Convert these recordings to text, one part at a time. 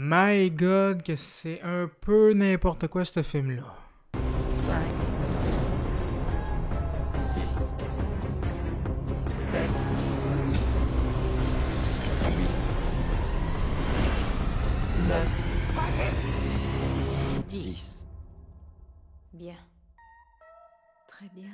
My God, que c'est un peu n'importe quoi ce film-là. 5, 6, 7, 8, 9, 10. Bien. Très bien.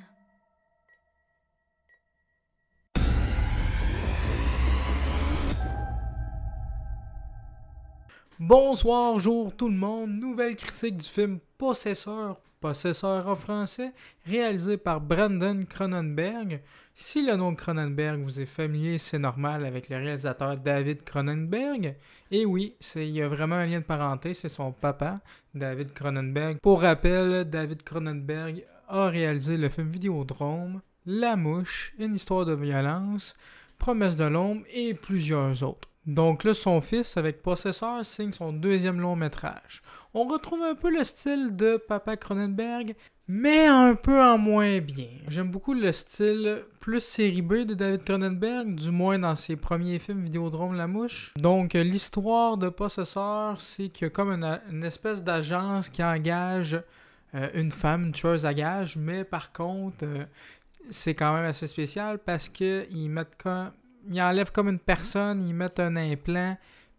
Bonsoir, jour tout le monde. Nouvelle critique du film Possesseur en français, réalisé par Brandon Cronenberg. Si le nom de Cronenberg vous est familier, c'est normal avec le réalisateur David Cronenberg. Et oui, il y a vraiment un lien de parenté, c'est son papa, David Cronenberg. Pour rappel, David Cronenberg a réalisé le film Vidéodrome, La Mouche, Une histoire de violence, Promesse de l'ombre et plusieurs autres. Donc là, son fils, avec Possesseur, signe son deuxième long métrage. On retrouve un peu le style de Papa Cronenberg, mais un peu en moins bien. J'aime beaucoup le style plus série B de David Cronenberg, du moins dans ses premiers films Vidéodrome La Mouche. Donc l'histoire de Possesseur, c'est qu'il y a comme une espèce d'agence qui engage une femme, une tueuse à gages, mais par contre, c'est quand même assez spécial parce qu'ils mettent comme... Ils enlèvent comme une personne, ils mettent un implant,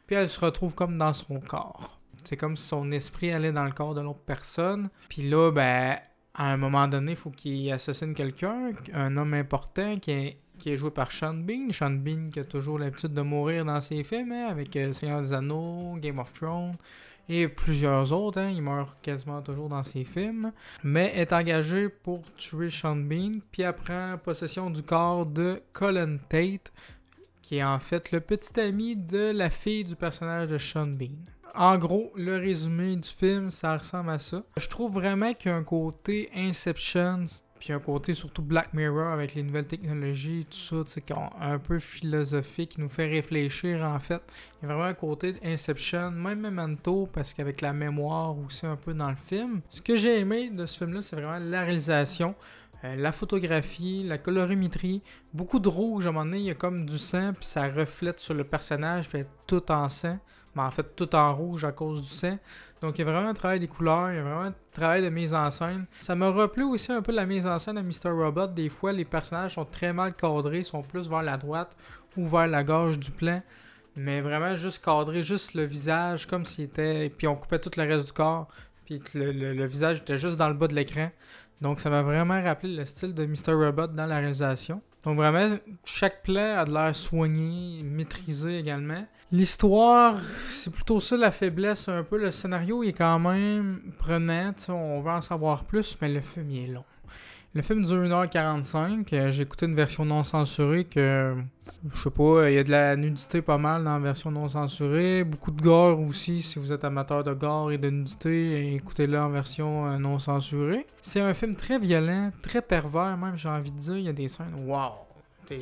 puis elle se retrouve comme dans son corps. C'est comme si son esprit allait dans le corps de l'autre personne. Puis là, ben, à un moment donné, il faut qu'il assassine quelqu'un, un homme important qui est joué par Sean Bean. Sean Bean qui a toujours l'habitude de mourir dans ses films, hein, avec Seigneur des Anneaux, Game of Thrones et plusieurs autres. Hein, il meurt quasiment toujours dans ses films. Mais est engagé pour tuer Sean Bean, puis elle prend possession du corps de Colin Tate, qui est en fait le petit ami de la fille du personnage de Sean Bean. En gros, le résumé du film, ça ressemble à ça. Je trouve vraiment qu'il y a un côté Inception, puis un côté surtout Black Mirror avec les nouvelles technologies, tout ça, tu sais, un peu philosophique, qui nous fait réfléchir en fait. Il y a vraiment un côté Inception, même Memento, parce qu'avec la mémoire aussi un peu dans le film. Ce que j'ai aimé de ce film-là, c'est vraiment la réalisation. La photographie, la colorimétrie, beaucoup de rouge. À un moment donné, il y a comme du sang, puis ça reflète sur le personnage, puis elle est tout en sang. Mais en fait, tout en rouge à cause du sang. Donc, il y a vraiment un travail des couleurs, il y a vraiment un travail de mise en scène. Ça m'a rappelé aussi un peu la mise en scène de Mr. Robot. Des fois, les personnages sont très mal cadrés, sont plus vers la droite ou vers la gauche du plan. Mais vraiment, juste cadré, juste le visage, comme s'il était... Puis on coupait tout le reste du corps, puis le visage était juste dans le bas de l'écran. Donc, ça m'a vraiment rappelé le style de Mr. Robot dans la réalisation. Donc, vraiment, chaque plan a de l'air soigné, maîtrisé également. L'histoire, c'est plutôt ça la faiblesse un peu. Le scénario il est quand même prenant, on veut en savoir plus, mais le film il est long. Le film dure 1h45. J'ai écouté une version non censurée que... Je sais pas, il y a de la nudité pas mal dans la version non censurée. Beaucoup de gore aussi, si vous êtes amateur de gore et de nudité, écoutez-le en version non censurée. C'est un film très violent, très pervers même, j'ai envie de dire. Il y a des scènes, wow! Tu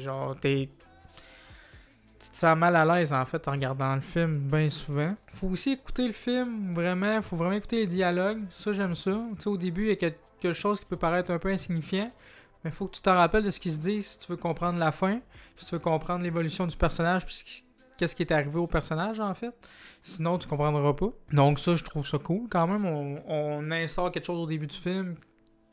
te sens mal à l'aise en fait en regardant le film bien souvent. Faut aussi écouter le film, vraiment, faut vraiment écouter les dialogues. Ça, j'aime ça. Tu sais, au début, il y a quelque chose qui peut paraître un peu insignifiant. Mais il faut que tu te rappelles de ce qui se dit si tu veux comprendre la fin, si tu veux comprendre l'évolution du personnage, puis qu'est-ce qui est arrivé au personnage en fait. Sinon, tu comprendras pas. Donc ça, je trouve ça cool. Quand même, on instaure quelque chose au début du film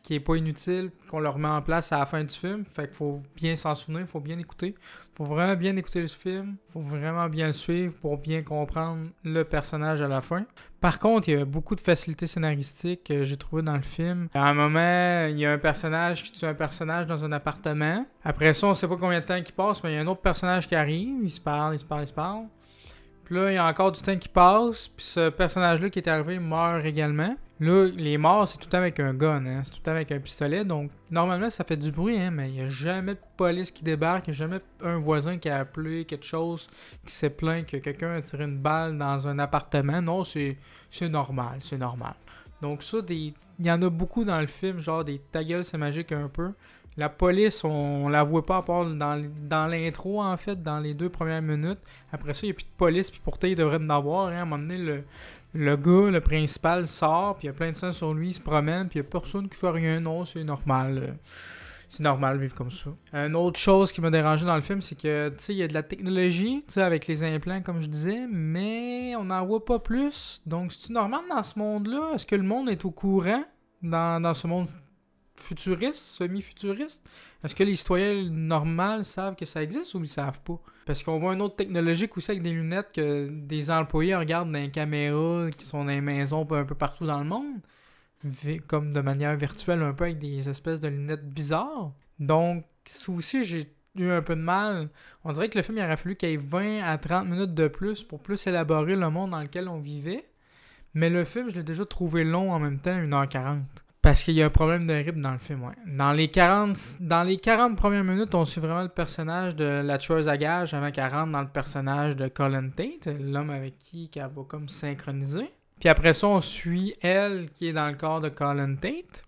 qui est pas inutile, qu'on le remet en place à la fin du film. Fait qu'il faut bien s'en souvenir, il faut bien écouter. Faut vraiment bien écouter le film, faut vraiment bien le suivre pour bien comprendre le personnage à la fin. Par contre, il y a beaucoup de facilités scénaristiques que j'ai trouvées dans le film. À un moment, il y a un personnage qui tue un personnage dans un appartement. Après ça, on sait pas combien de temps qui passe, mais il y a un autre personnage qui arrive, il se parle. Puis là, il y a encore du temps qui passe, puis ce personnage-là qui est arrivé meurt également. Là, les morts, c'est tout le temps avec un gun, hein? C'est tout le temps avec un pistolet, donc normalement, ça fait du bruit, hein? Mais il n'y a jamais de police qui débarque, il n'y a jamais un voisin qui a appelé quelque chose, qui s'est plaint que quelqu'un a tiré une balle dans un appartement. Non, c'est normal, c'est normal. Donc ça, il y en a beaucoup dans le film, genre des ta gueule, c'est magique un peu. La police, on la voit pas à part dans l'intro, en fait, dans les 2 premières minutes. Après ça, il n'y a plus de police, puis pourtant, il devrait en avoir. Hein. À un moment donné, le gars, le principal, sort, puis il y a plein de sang sur lui, il se promène, puis il n'y a personne qui fait rien. Non, c'est normal. C'est normal de vivre comme ça. Une autre chose qui m'a dérangé dans le film, c'est que, tu sais, il y a de la technologie, tu sais, avec les implants, comme je disais, mais on n'en voit pas plus. Donc, c'est-tu normal dans ce monde-là? Est-ce que le monde est au courant dans ce monde futuriste, semi-futuriste? Est-ce que les citoyens normaux savent que ça existe ou ils savent pas? Parce qu'on voit une autre technologie aussi avec des lunettes que des employés regardent dans les caméras qui sont dans les maisons un peu partout dans le monde. Comme de manière virtuelle, un peu avec des espèces de lunettes bizarres. Donc, ça aussi, j'ai eu un peu de mal. On dirait que le film, il aurait fallu qu'il y ait 20 à 30 minutes de plus pour plus élaborer le monde dans lequel on vivait. Mais le film, je l'ai déjà trouvé long en même temps, 1h40. Parce qu'il y a un problème de rythme dans le film, ouais. Dans les 40 premières minutes, on suit vraiment le personnage de la tueuse à gages avant qu'elle rentre dans le personnage de Colin Tate, l'homme avec qui elle va comme synchroniser. Puis après ça, on suit elle qui est dans le corps de Colin Tate.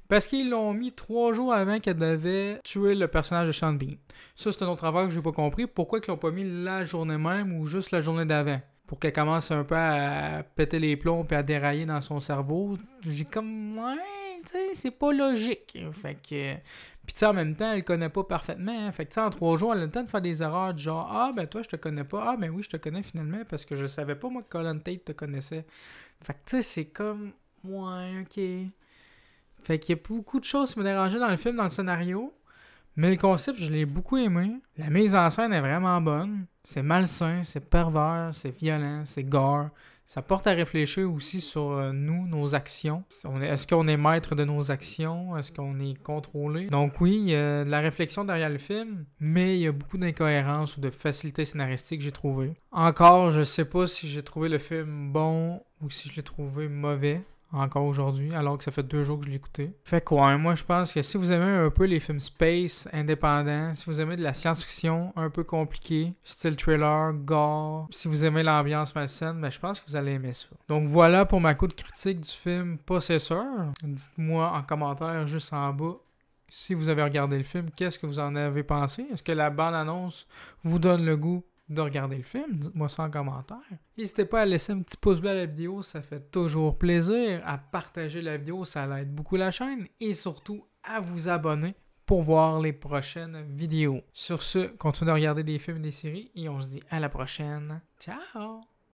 Parce qu'ils l'ont mis 3 jours avant qu'elle devait tuer le personnage de Sean Bean. Ça, c'est un autre affaire que j'ai pas compris. Pourquoi ils l'ont pas mis la journée même ou juste la journée d'avant? Pour qu'elle commence un peu à péter les plombs et à dérailler dans son cerveau. J'ai comme... Ouais, tu sais, c'est pas logique. Fait que... Puis tu sais, en même temps, elle le connaît pas parfaitement. Hein. Fait que tu sais, en 3 jours, elle a le temps de faire des erreurs du genre « Ah, ben toi, je te connais pas. Ah, ben oui, je te connais finalement parce que je savais pas, moi, que Colin Tate te connaissait. » Fait que tu sais, c'est comme... Ouais, ok. Fait qu'il y a beaucoup de choses qui me dérangeaient dans le film, dans le scénario. Mais le concept, je l'ai beaucoup aimé. La mise en scène est vraiment bonne. C'est malsain, c'est pervers, c'est violent, c'est gore. Ça porte à réfléchir aussi sur nous, nos actions. Est-ce qu'on est maître de nos actions? Est-ce qu'on est contrôlé? Donc oui, il y a de la réflexion derrière le film, mais il y a beaucoup d'incohérences ou de facilité scénaristique que j'ai trouvé. Encore, je sais pas si j'ai trouvé le film bon ou si je l'ai trouvé mauvais. Encore aujourd'hui, alors que ça fait 2 jours que je l'ai écouté. Fait quoi, moi je pense que si vous aimez un peu les films space, indépendants, si vous aimez de la science-fiction un peu compliquée, style thriller, gore, si vous aimez l'ambiance malsaine, ben je pense que vous allez aimer ça. Donc voilà pour ma courte critique du film Possessor. Dites-moi en commentaire juste en bas si vous avez regardé le film, qu'est-ce que vous en avez pensé? Est-ce que la bande-annonce vous donne le goût de regarder le film? Dites-moi ça en commentaire. N'hésitez pas à laisser un petit pouce bleu à la vidéo, ça fait toujours plaisir. À partager la vidéo, ça aide beaucoup la chaîne. Et surtout, à vous abonner pour voir les prochaines vidéos. Sur ce, continuez de regarder des films et des séries et on se dit à la prochaine. Ciao!